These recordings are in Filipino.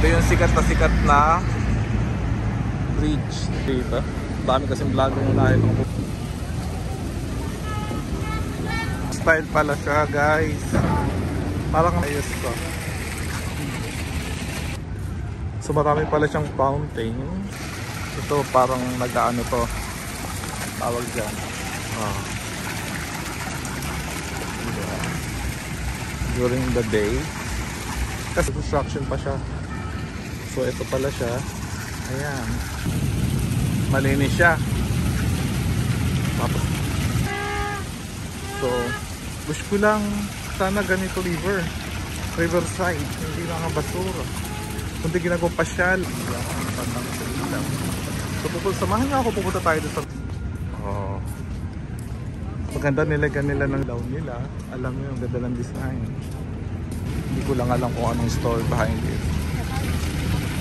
Ito yung sikat na bridge dito. Dami kasing vlogger yung nahin. Style pala siya, guys. Parang ayos to. So marami pala siyang fountain. Ito parang nag-ano to, tawag dyan. During the day. Kasi construction pa siya. So ito pala siya. Ayan. Malinis siya. Tapos so wish ko lang sana ganito riverside, hindi lang ang basura, kundi ginagawa pasyal. So samahan nga ako, pupunta tayo doon sa maganda nilagyan nila ng lawn nila. Alam mo yung ganda ng design. Hindi ko lang alam kung anong story behind it.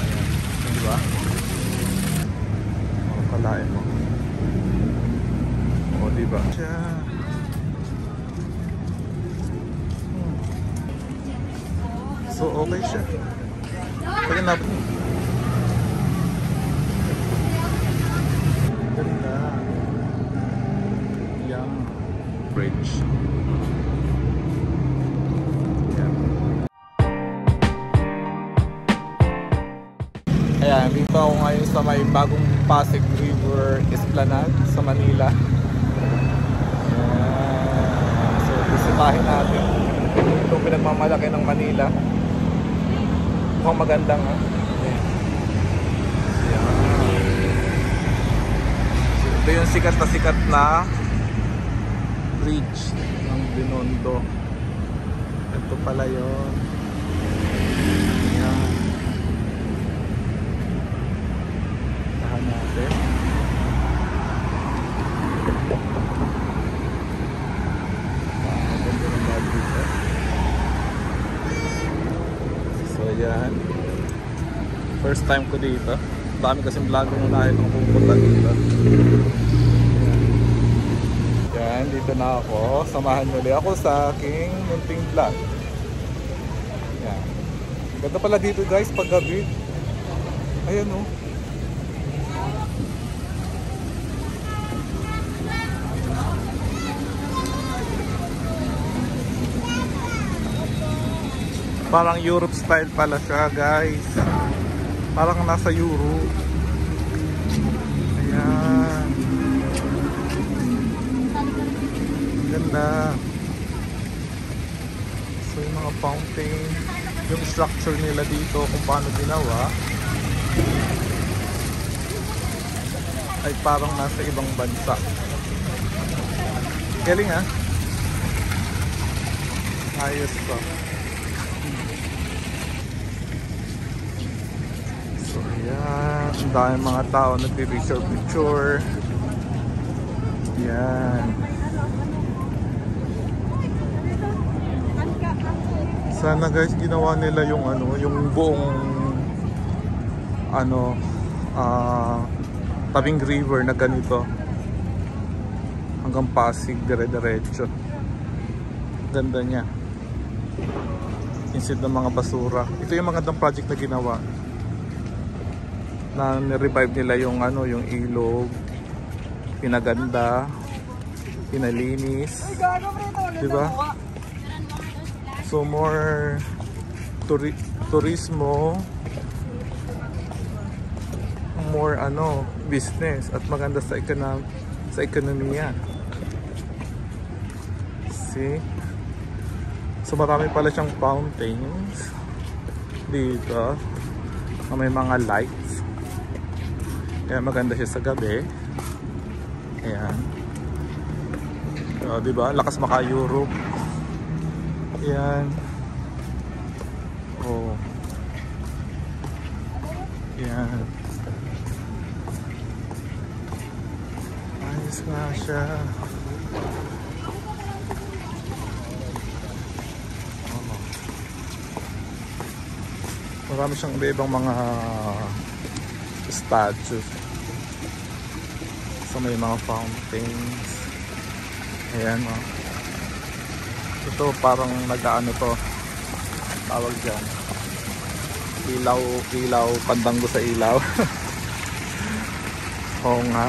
Ayan, diba? Kalain mo. Diba? Siya. So okay siya. Pwede na. Ganda. Yang bridge. Ayan, dito ako ngayon sa may bagong Pasig River Esplanade sa Manila. Ayan. So bisitahin natin itong pinagmamalaki ng Manila. Mukhang maganda nga. Ito yung sikat na bridge ng Binondo. Ito pala yun. Ayan. Tahan natin. Maganda ng bag dito. So ayan. First time ko dito. Dami kasing vlogger yung nahin kung pupunta dito. Yan, dito na ako. Samahan nyo ulit ako sa aking munting vlog. Yan. Ganda pala dito guys pag gabi. Ayan o. Parang Europe style pala siya guys. Parang nasa Europe. Ayan. Ganda. So yung mga fountain, yung structure nila dito kung paano ginawa ay parang nasa ibang bansa. Galing ha? Ayos to. So ayan, ang dami mga tao nagpipicture. Yan. Sana guys ginawa nila yung ano, yung buong ano tabing river na ganito hanggang Pasig dire-diretso. Ganda niya. Instead ng mga basura. Ito yung magandang project na ginawa. Na ni-revive nila yung ano, yung ilog. Pinaganda, pinalinis. Diba? So more turismo, more ano, business at maganda sa ekonomiya. See? So marami pala siyang fountains dito. May mga lights. Kaya maganda siya sa gabi. Ayan. So, diba? Lakas maka-Europe. Ayan. Oh. Ayan. Ayos nga siya. Oh. Marami siyang iba-ibang mga statues. So may mga fountains. Ayan o. Ito parang nag-ano to, tawag dyan. Ilaw, ilaw, pandango sa ilaw. Oo nga.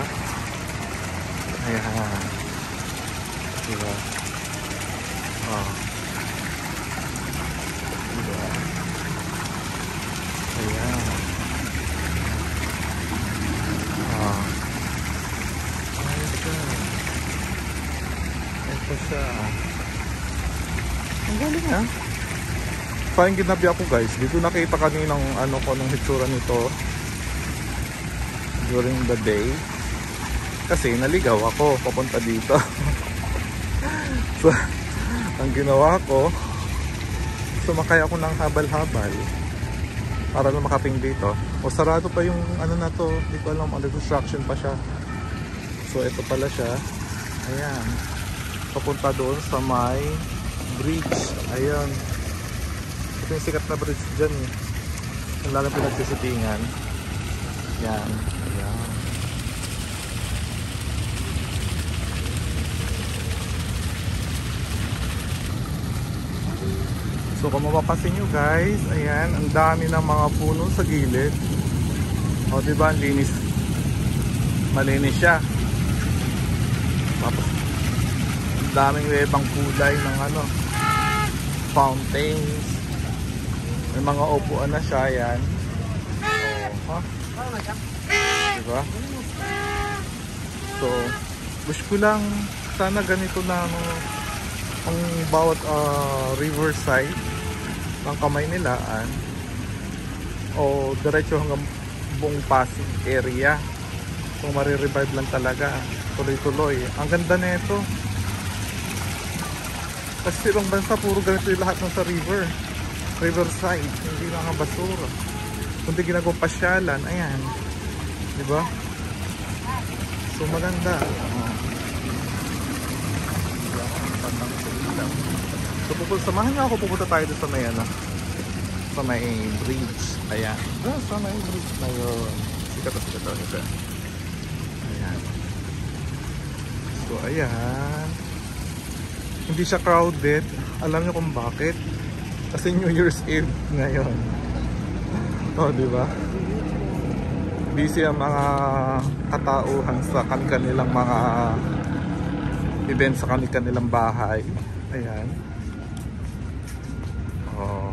Ayan. Diba? Oh. Diba? Ayan. Oh. Ayos siya. Ito siya. Ang galing ha. Parang ginabi ako guys. Dito nakita kaninang ano ko nung hitsura nito during the day. Kasi naligaw ako papunta dito. So, ang ginawa ko, sumakay ako ng habal-habal para lang makating dito. O sarado pa yung ano na to, hindi ko alam, under construction pa siya. So ito pala siya. Ayan. Papunta doon sa may bridge. Ayan. Ito yung sikat na bridge dyan eh. Ang lalang pinagsisitingan. Yan. Ayan. So kung mapapansin nyo guys, ayan, ang dami ng mga puno sa gilid. O diba, ang linis. Malinis siya. Tapos, ang daming ibang kulay ng ano, fountains. May mga upuan na siya, yan. O, ha? Diba? So, wish ko lang sana ganito na ano, ang bawat riverside ng Kamay Nilaan o diretso hanggang buong Pasig area. Kung marirevive lang talaga, tuloy-tuloy. Ang ganda na ito. Kasi ibang bansa puro ganito yung lahat ng sa riverside, hindi lang ang basura, kundi ginagawang pasyalan. Ayan, diba? So maganda. So samahan niyo ako, pupunta tayo doon sa may ano, sa may bridge. Ayan, sa may bridge na yun. Sikat. Ayan. So ayan, hindi siya crowded. Alam niyo kung bakit? Kasi New Year's Eve ngayon. Oh, diba? Busy ang mga katauhan sa kanilang mga events sa kanilang bahay. Ayan. Oh.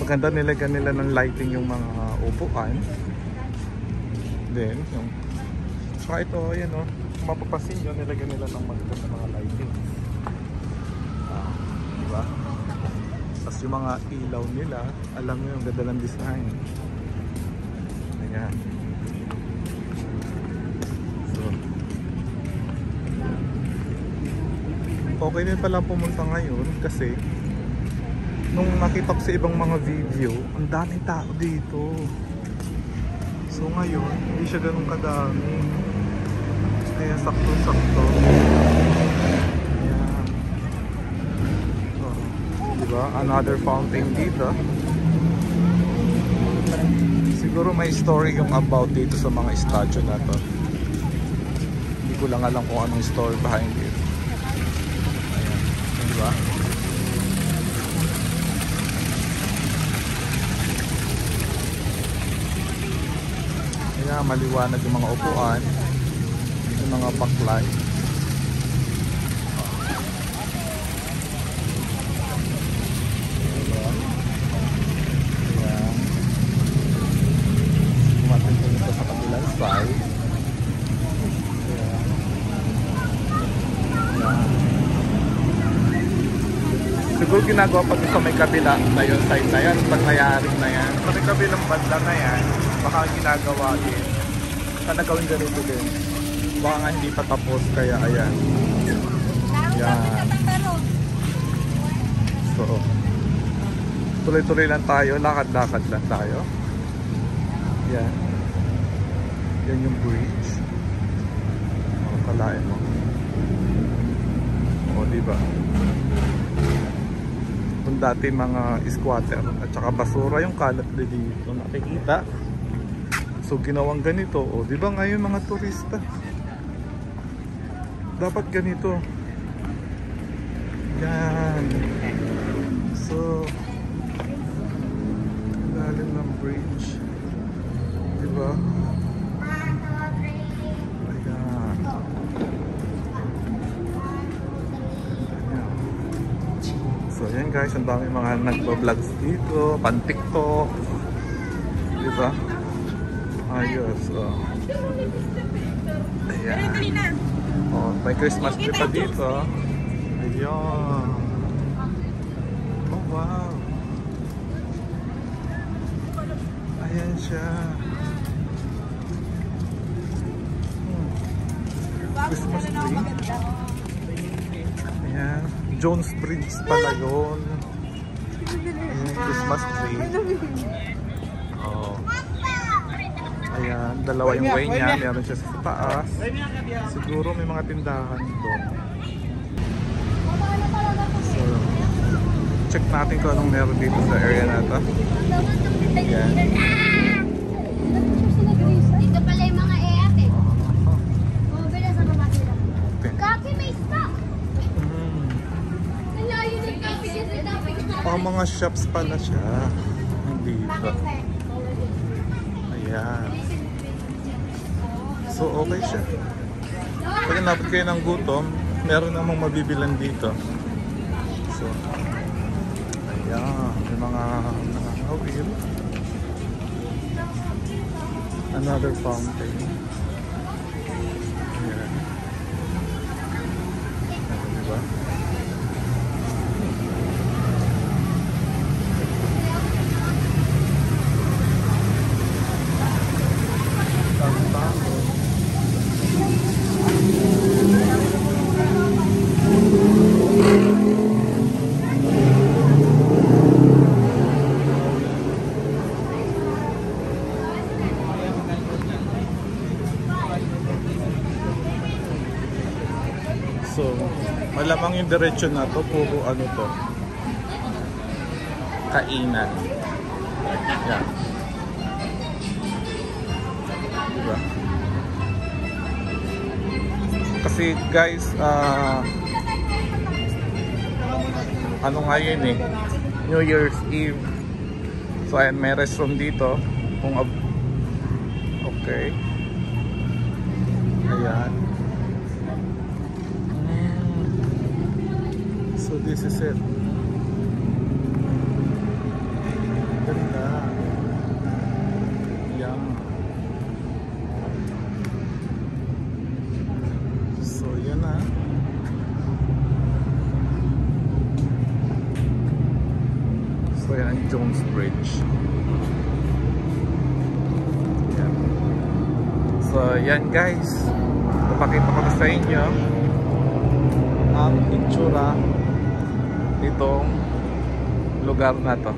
Maganda nilagyan nila ng lighting yung mga upuan. Then, yung saka ito, ayan o. Kung mapapasin nyo, nilagyan nila ng maganda mga lighting. Diba? Tapos yung mga ilaw nila, alam nyo yung ganda ng design. Ayan. So, okay din pala pumunta ngayon kasi nung nakita ko sa ibang mga video, ang daming tao dito. So ngayon, hindi siya ganun kadami. Kaya sakto-sakto. Ayan. Diba? Another fountain dito. Siguro may story yung about dito sa mga statue na to. Hindi ko lang alam kung anong story behind it. Ayan. Diba? Ayan, maliwanag yung mga upuan. Yung mga backlight. Siguro ginagawa pag sa may kabila na yun, side na yan, pag nayaring na yan. Sa may kabilang banda na yan, baka ginagawa din. Sana gawin ganito din. Baka nga hindi pa tapos, kaya ayan. Yan. So, tuloy-tuloy lang tayo, lakad-lakad lang tayo. Yan. Yan yung bridge. O, kalain mo. O, diba? Kung dati mga squatter at saka basura yung kalat dito nakikita. So ginawang ganito. O, di ba ngayon mga turista? Dapat ganito. Yan. So ilalim ng bridge. Diba? Ayan. So yan guys, ang dami mga nagpa-vlogs dito, pan-TikTok. Diba? Ayos. Oh. Ayan. Oh, may Christmas tree pa dito. Ayan. Oh wow. Ayan siya. Christmas tree. Ayan. Jones Bridge pala yun. Ayan, Christmas tree. Oh. Ayan, dalawa yung way niya. Meron siya sa taas. Siguro may mga tindahan doon. So, check natin kung anong meron dito sa area na ito. Ayan. Dito pala yung mga e-ate. Mabila sa baba sila. Kaki, may stock! Nalayo ng kaki kasi dapat Oh, mga shops pala siya. Dito. Ayan. So, okay siya. Pag inabot kayo ng gutom, meron namang mabibilan dito. So, ayan. May mga nakakawin. Another fountain. Ayan. Ayan, diba? So, malamang yung diretsyo na to, puro ano to, kainan. Yan. Diba? Kasi guys, ano nga yun eh, New Year's Eve. So ayan, may restroom dito. Okay. Ayan. So this is it. Ganda. Yan. So yan na. So yan ang Jones Bridge. Yan. So yan guys. Papakita ko na sa inyo ang itsura itong lugar na to.